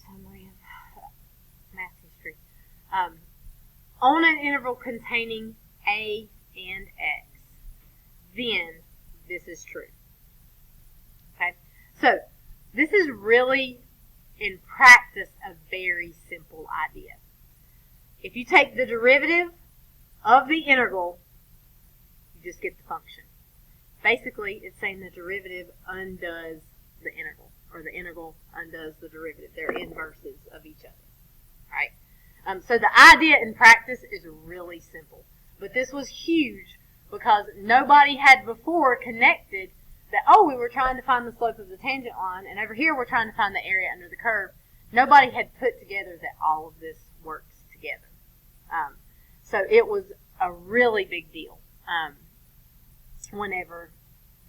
summary of math history. On an interval containing a and x, then this is true. Okay, so this is really, in practice, a very simple idea. If you take the derivative of the integral, you just get the function. Basically, it's saying the derivative undoes the integral, or the integral undoes the derivative. They're inverses of each other. Right? So the idea in practice is really simple. But this was huge because nobody had before connected that, we were trying to find the slope of the tangent line, and over here we're trying to find the area under the curve. Nobody had put together that all of this works together. So it was a really big deal whenever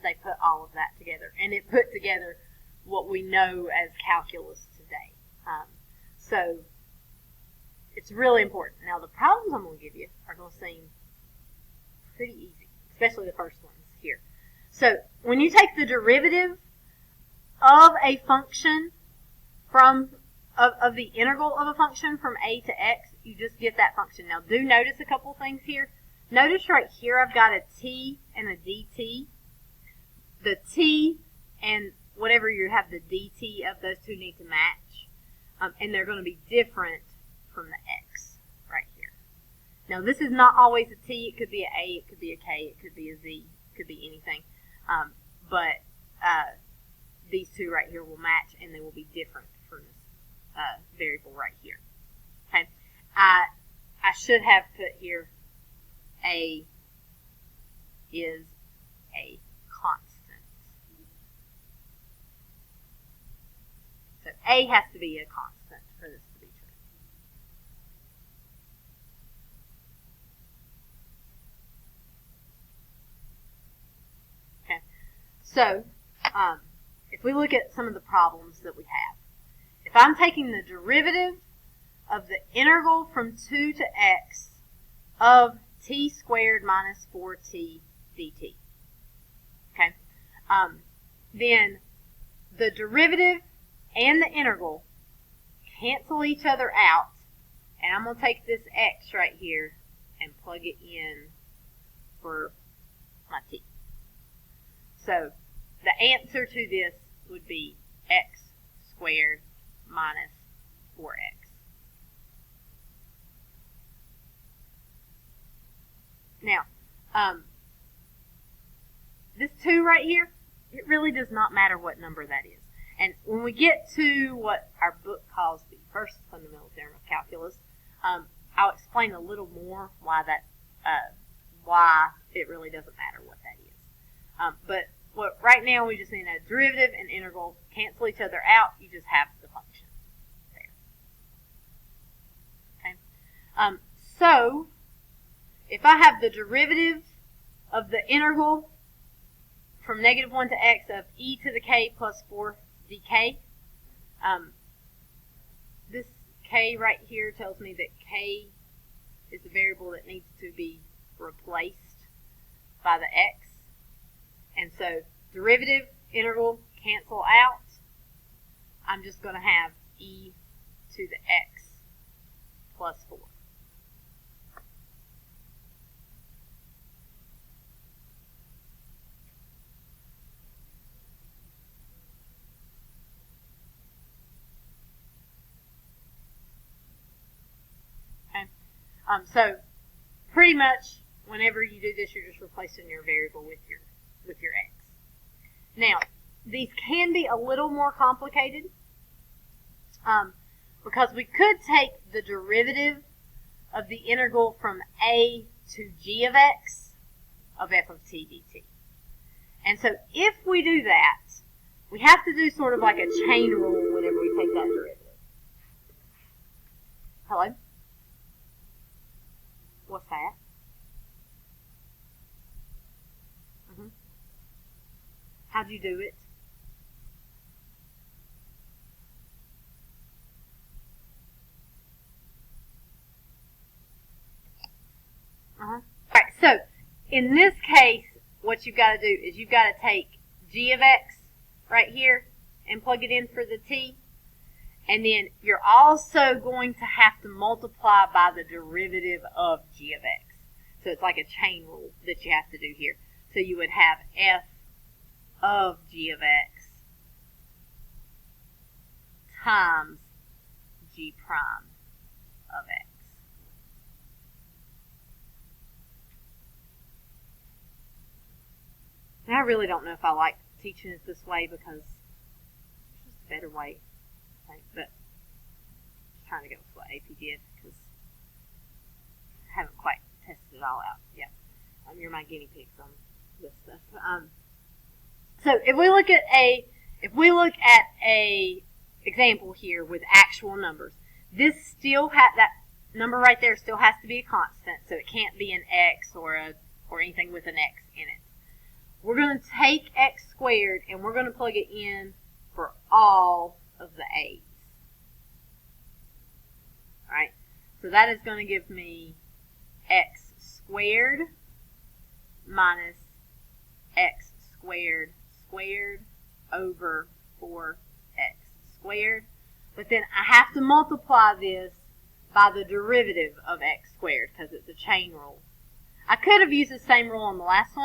they put all of that together. And it put together what we know as calculus today. So it's really important. Now, the problems I'm going to give you are going to seem pretty easy, especially the first ones here. So when you take the derivative of a function of the integral of a function from a to x, you just get that function. Now, do notice a couple things here. Notice right here I've got a t and a dt. The t and whatever you have the dt of, those two need to match. And they're going to be different from the x right here. Now, this is not always a t. It could be an a, it could be a k, it could be a z, it could be anything. But these two right here will match, and they will be different from this variable right here. Okay, I should have put here a is a constant. So a has to be a constant for this to be true. Okay, so if we look at some of the problems that we have, if I'm taking the derivative of the integral from 2 to x of t squared minus 4t dt, okay, then the derivative and the integral cancel each other out, and I'm going to take this x right here and plug it in for my t. So the answer to this would be x squared minus 4x. Now, this 2 right here, it really does not matter what number that is. And when we get to what our book calls the first fundamental theorem of calculus, I'll explain a little more why it really doesn't matter what that is. But right now we just need a derivative and integral cancel each other out. You just have the function there. Okay. So if I have the derivative of the integral from -1 to x of e to the k plus 4 dk, this k right here tells me that k is the variable that needs to be replaced by the x. And so derivative, integral cancel out. I'm just going to have e to the x plus 4. So pretty much whenever you do this, you're just replacing your variable with your x. Now, these can be a little more complicated because we could take the derivative of the integral from a to g of x of f of t dt. And so if we do that, we have to do sort of like a chain rule whenever we take that derivative. Hello? What's that? How'd you do it? All right, so in this case, what you've got to do is you've got to take g of x right here and plug it in for the t. And then you're also going to have to multiply by the derivative of g of x. So it's like a chain rule that you have to do here. So you would have f of g of x times g prime of x. And I really don't know if I like teaching it this way because it's just a better way, I think. But I'm just trying to go with what AP did because I haven't quite tested it all out yet. You're my guinea pigs on this stuff. So if we look at a example here with actual numbers, this still that number right there still has to be a constant, so it can't be an x or anything with an x in it. We're going to take x squared and we're going to plug it in for all of the a's. Alright, so that is going to give me x squared minus x squared squared over 4x squared. But then I have to multiply this by the derivative of x squared because it's a chain rule. I could have used the same rule on the last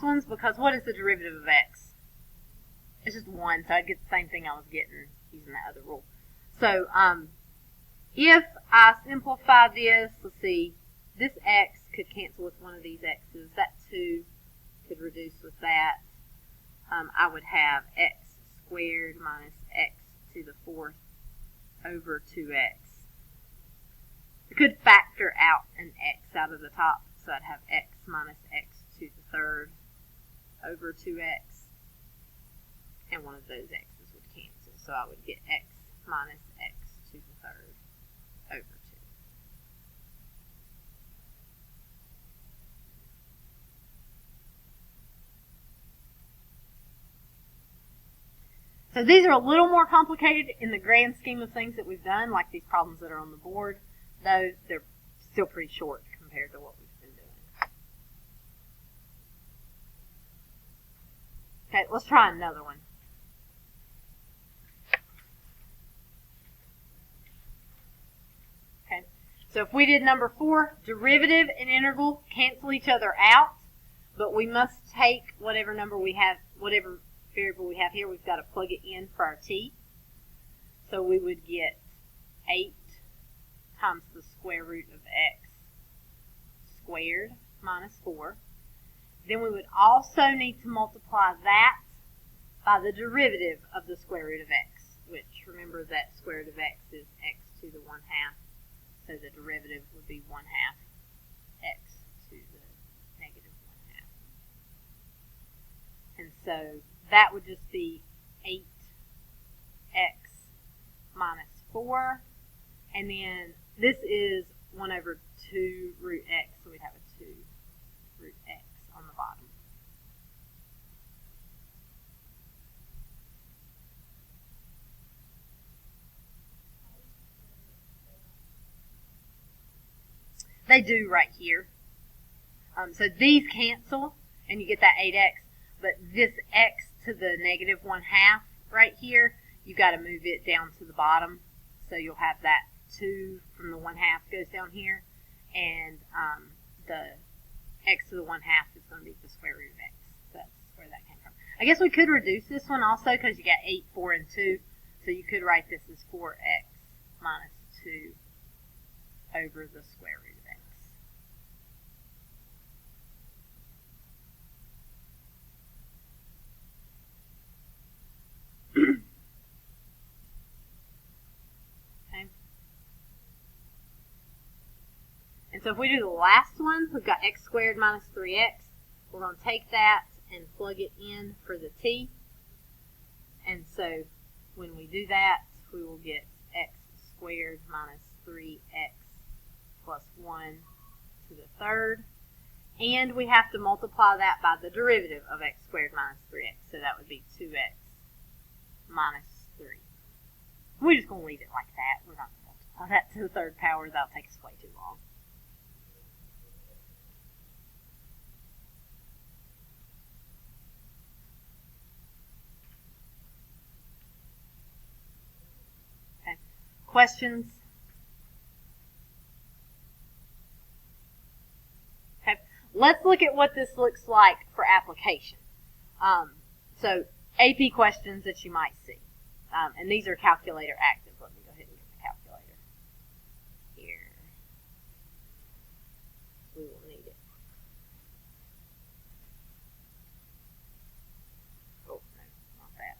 ones, because what is the derivative of x? It's just 1, so I'd get the same thing I was getting using that other rule. So if I simplify this, let's see, this x could cancel with one of these x's. That 2 could reduce with that. I would have x squared minus x to the 4th over 2x. I could factor out an x out of the top, so I'd have x minus x to the 3rd over 2x, and one of those x's would cancel, so I would get x minus x to the 3rd over 2. So these are a little more complicated in the grand scheme of things that we've done, like these problems that are on the board, though they're still pretty short compared to what we've been doing. Okay, let's try another one. Okay, so if we did number 4, derivative and integral cancel each other out, but we must take whatever number we have, whatever variable we have here, we've got to plug it in for our t. So we would get 8 times the square root of x squared minus 4. Then we would also need to multiply that by the derivative of the square root of x, which, remember, that square root of x is x to the 1/2. So the derivative would be 1/2 x to the negative 1/2. And so that would just be 8x minus 4. And then this is 1 over 2 root x, so we'd have a 2 root x on the bottom. They do right here. So these cancel, and you get that 8x. But this x to the negative 1/2 right here, you've got to move it down to the bottom. So you'll have that 2 from the 1/2 goes down here, and the x to the 1/2 is going to be the square root of x. So that's where that came from. I guess we could reduce this one also because you got 8, 4, and 2. So you could write this as 4x minus 2 over the square root of x. Okay. And so if we do the last one, we've got x squared minus 3x. We're going to take that and plug it in for the t. And so when we do that, we will get x squared minus 3x plus 1 to the 3rd. And we have to multiply that by the derivative of x squared minus 3x. So that would be 2x minus 3. We're just going to leave it like that. We're not going to multiply that to the 3rd power. That'll take us way too long. Questions? Okay. Let's look at what this looks like for application. So AP questions that you might see. And these are calculator active. Let me go ahead and get the calculator here. We will need it. Oh, no, not that.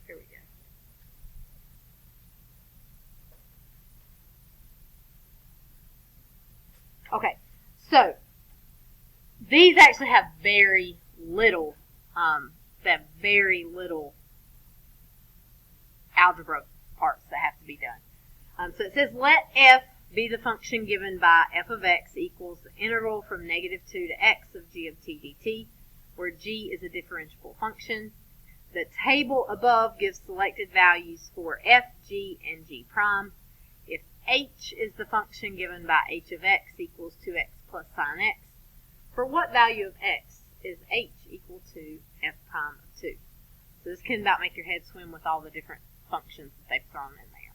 Here we go. Okay, so these actually have very little, algebra parts that have to be done. So it says let f be the function given by f of x equals the integral from -2 to x of g of t dt, where g is a differentiable function. The table above gives selected values for f, g, and g prime. If h is the function given by h of x equals 2x plus sine x, for what value of x is h equal to f prime of 2? So this can about make your head swim with all the different functions that they've thrown in there.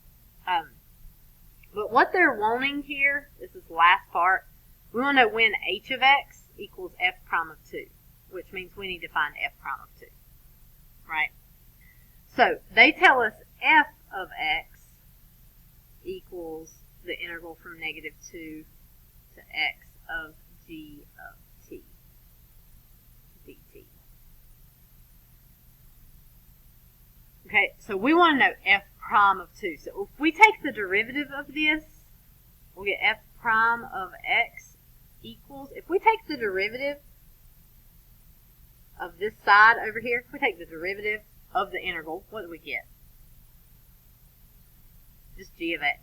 But what they're wanting here, this is the last part, we want to know when h of x equals f prime of 2, which means we need to find f prime of 2, right? So they tell us f of x equals the integral from -2 to x of g of t dt. Okay, so we want to know f prime of 2. So if we take the derivative of this, we'll get f prime of x equals, if we take the derivative of this side over here, if we take the derivative of the integral, what do we get? Just g of x.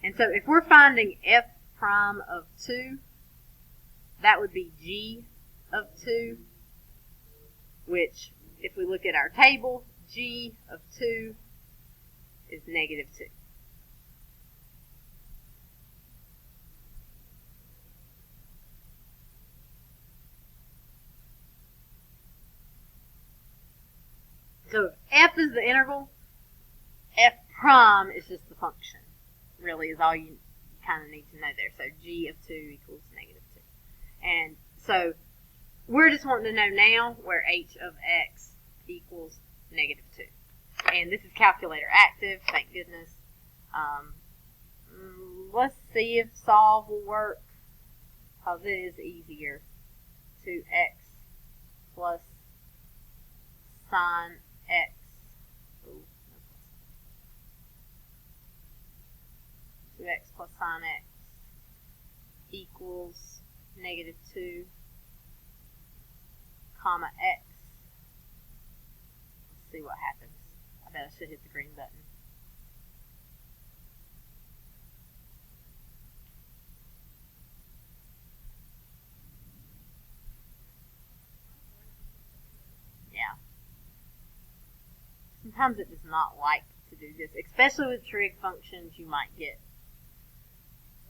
And so if we're finding f prime of 2, that would be g of 2, which, if we look at our table, g of 2 is -2. So if f is the integral, f prime is just the function, really, is all you kind of need to know there. So g of 2 equals -2. And so we're just wanting to know now where h of x equals -2. And this is calculator active, thank goodness. Let's see if solve will work, because it is easier. 2x plus sine x. Ooh, no plus. 2x plus sine x equals -2 comma x. Let's see what happens. I bet I should hit the green button. Yeah. Sometimes it does not like to do this, especially with trig functions. You might get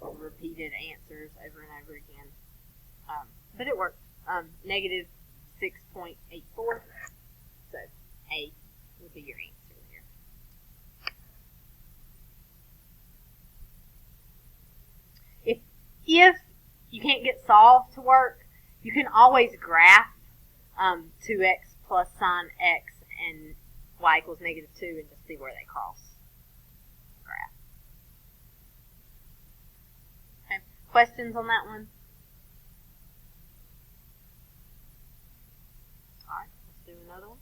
repeated answers over and over again. But it worked. Negative 6.84. So A would be your answer here. If you can't get solve to work, you can always graph 2x plus sine x and y equals -2 and just see where they cross. Graph. Okay. Questions on that one? Alright, let's do another one.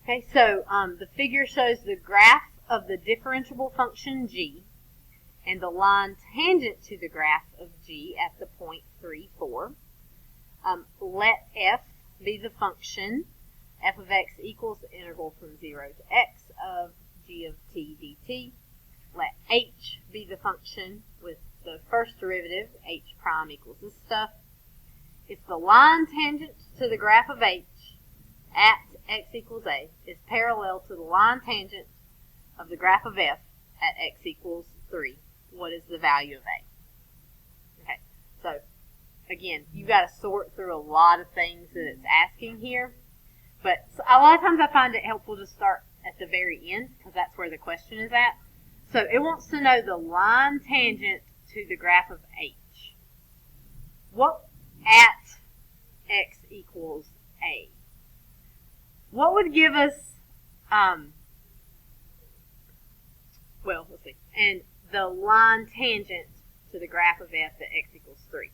Okay, so the figure shows the graph of the differentiable function g and the line tangent to the graph of g at the point 3, 4. Let f be the function f of x equals the integral from 0 to x of g of t dt. Let h be the function with the first derivative, h prime equals this stuff. If the line tangent to the graph of h at x equals a is parallel to the line tangent of the graph of f at x equals 3, what is the value of a? Okay, so again, you've got to sort through a lot of things that it's asking here. But a lot of times I find it helpful to start at the very end because that's where the question is at. So it wants to know the line tangent to the graph of h. What at x equals a? What would give us, well, let's see, and the line tangent to the graph of f at x equals 3.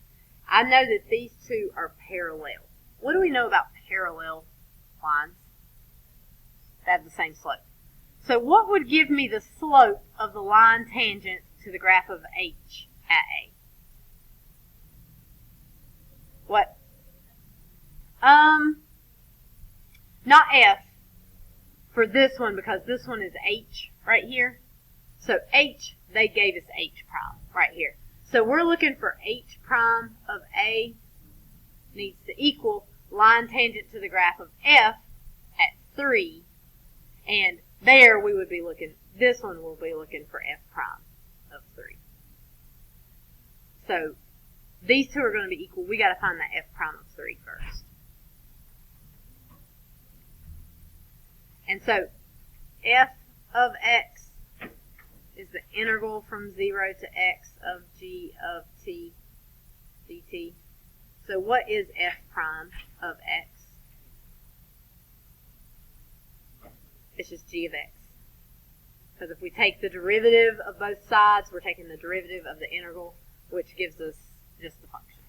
I know that these two are parallel. What do we know about parallel lines? They have the same slope. So what would give me the slope of the line tangent to the graph of h at a? What? Not f for this one because this one is h right here. So h, they gave us h prime right here. So we're looking for h prime of a needs to equal line tangent to the graph of f at 3. And there we would be looking, this one will be looking for f prime of 3. So these two are going to be equal. We got to find that f prime of 3 first. And so f of x is the integral from 0 to x of g of t dt. So what is f prime of x? It's just g of x. Because if we take the derivative of both sides, we're taking the derivative of the integral, which gives us just the function.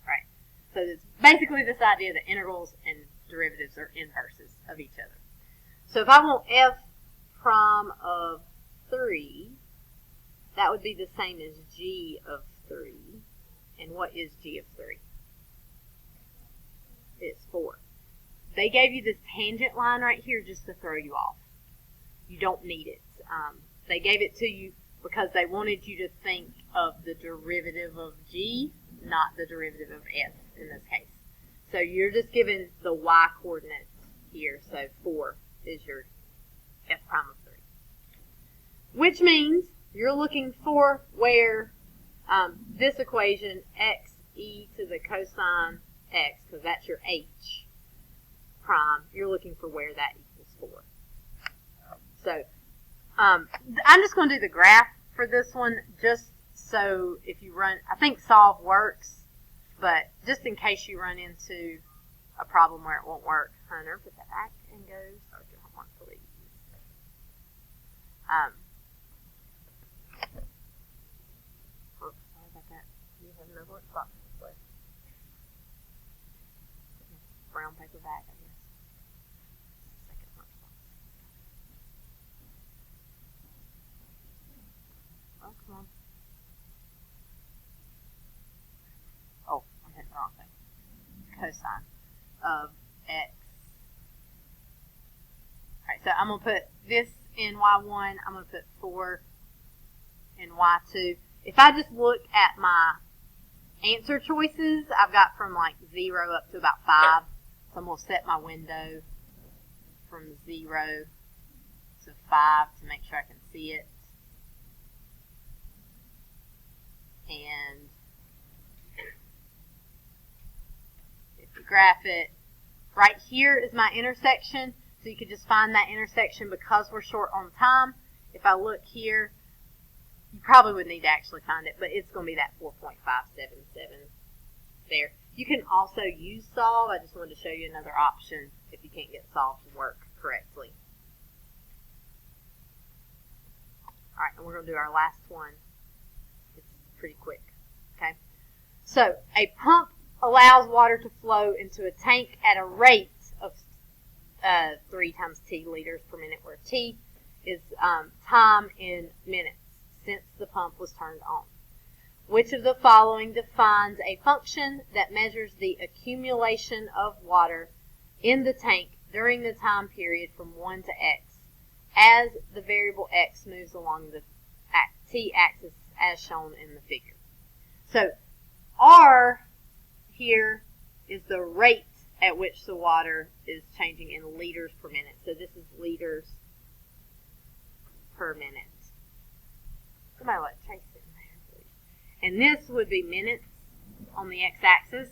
Right? So it's basically this idea that integrals and derivatives are inverses of each other. So if I want f prime of 3, that would be the same as g of 3. And what is g of 3? It's 4. They gave you this tangent line right here just to throw you off. You don't need it. They gave it to you because they wanted you to think of the derivative of g, not the derivative of f in this case. So you're just given the y coordinates here. So 4 is your f prime of 3. Which means you're looking for where this equation, x e to the cosine x, because that's your h prime, you're looking for where that equals 4. So I'm just going to do the graph for this one just so if you run, I think solve works, but just in case you run into a problem where it won't work, Hunter, put that back and go start your homework, please. Sorry about that. You have no lunchbox left. Brown paper bag, I guess. Second lunchbox. Oh, come on. Oh, I'm hitting the wrong thing. Cosine of x. Alright, so I'm going to put this in y1. I'm going to put 4 in y2. If I just look at my answer choices, I've got from like 0 up to about 5. So I'm going to set my window from 0 to 5 to make sure I can see it. And if you graph it, right here is my intersection. So you could just find that intersection because we're short on time. If I look here, you probably would need to actually find it, but it's going to be that 4.577 there. You can also use solve. I just wanted to show you another option if you can't get solve to work correctly. All right, and we're going to do our last one. It's pretty quick. Okay. So a pump allows water to flow into a tank at a rate of 3 times t liters per minute, where t is time in minutes since the pump was turned on. Which of the following defines a function that measures the accumulation of water in the tank during the time period from 1 to x as the variable x moves along the t-axis as shown in the figure? So R here is the rate at which the water is changing in liters per minute. So this is liters per minute. Somebody let Chase in there, please. And this would be minutes on the x-axis.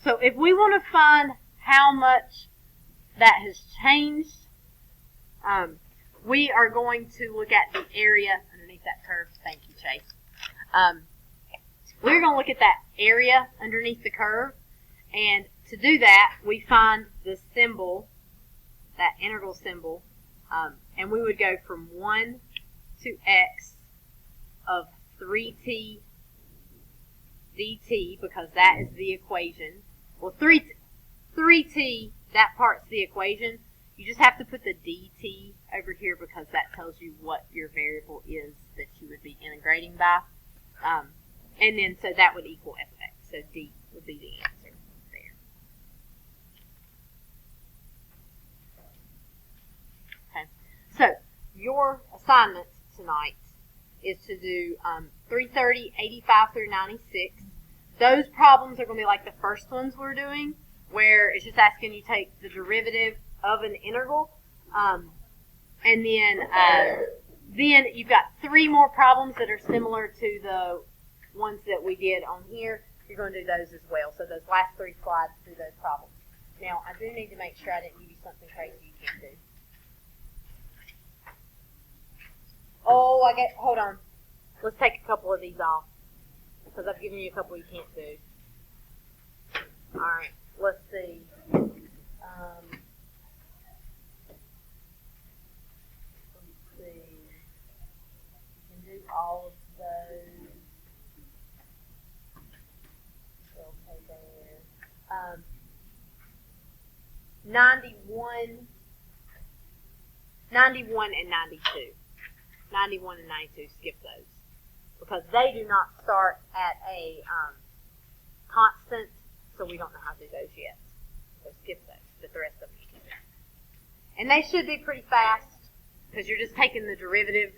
So if we want to find how much that has changed, We are going to look at the area underneath that curve. Thank you, Chase. We're going to look at that area underneath the curve. And to do that, we find the symbol, that integral symbol, and we would go from 1 to x of 3t dt, because that is the equation. Well, 3t, that part's the equation. You just have to put the dt over here because that tells you what your variable is that you would be integrating by. And then, so that would equal f of x. So d would be the answer there. Okay. So, your assignment tonight is to do 330, 85 through 96. Those problems are going to be like the first ones we're doing, where it's just asking you take the derivative of an integral. And then you've got 3 more problems that are similar to the ones that we did on here. You're going to do those as well. So those last 3 slides do those problems. Now, I do need to make sure I didn't give you something crazy you can't do. Oh, hold on. Let's take a couple of these off, because I've given you a couple you can't do. All right, let's see. Let's see. You can do all of those. Okay, there. 91 and 92. 91 and 92, skip those, because they do not start at a constant, so we don't know how to do those yet. So skip those, but the rest of them you can do. And they should be pretty fast, because you're just taking the derivative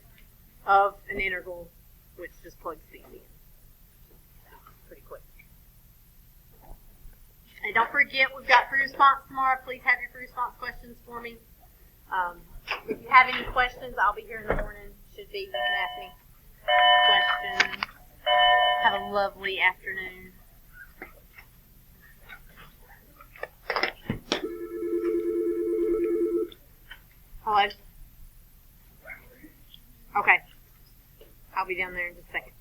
of an integral, which just plugs these in. Pretty quick. And don't forget, we've got free response tomorrow. Please have your free response questions for me. If you have any questions, I'll be here in the morning. Should be. You can ask me questions. Have a lovely afternoon. Hello? Okay. I'll be down there in just a second.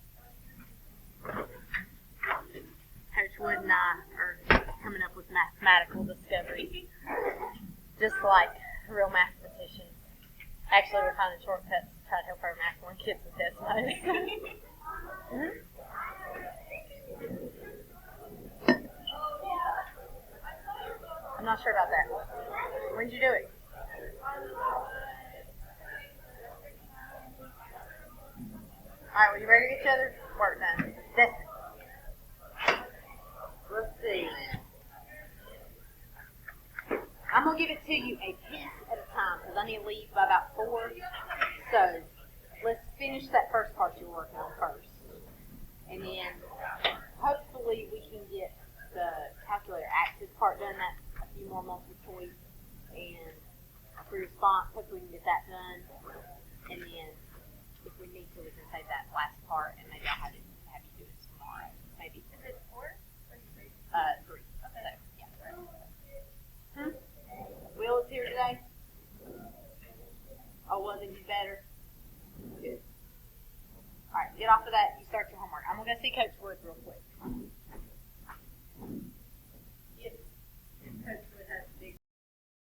Coach Wood and I are coming up with mathematical discoveries, just like real mathematicians. Actually, we're finding shortcuts to try to help our Math 1 kids with Desmos. I'm not sure about that. When did you do it? Alright, well, you ready to get each other? Work done. Desmond. Let's see. I'm going to give it to you a piece at a time, because I need to leave by about 4. So, let's finish that first part you're working on first. And then, hopefully, we can get the calculator active part done. That's a few more multiple choice. And for response, hopefully we can get that done. And then, if we need to, we can save that last part, and maybe I'll have you do it tomorrow. Maybe. Is it 4 or 3? 3. Okay. So, yeah. Will is here today? Oh, wasn't he better? Good. All right, get off of that. You start your homework. I'm going to go see Coach Woods real quick.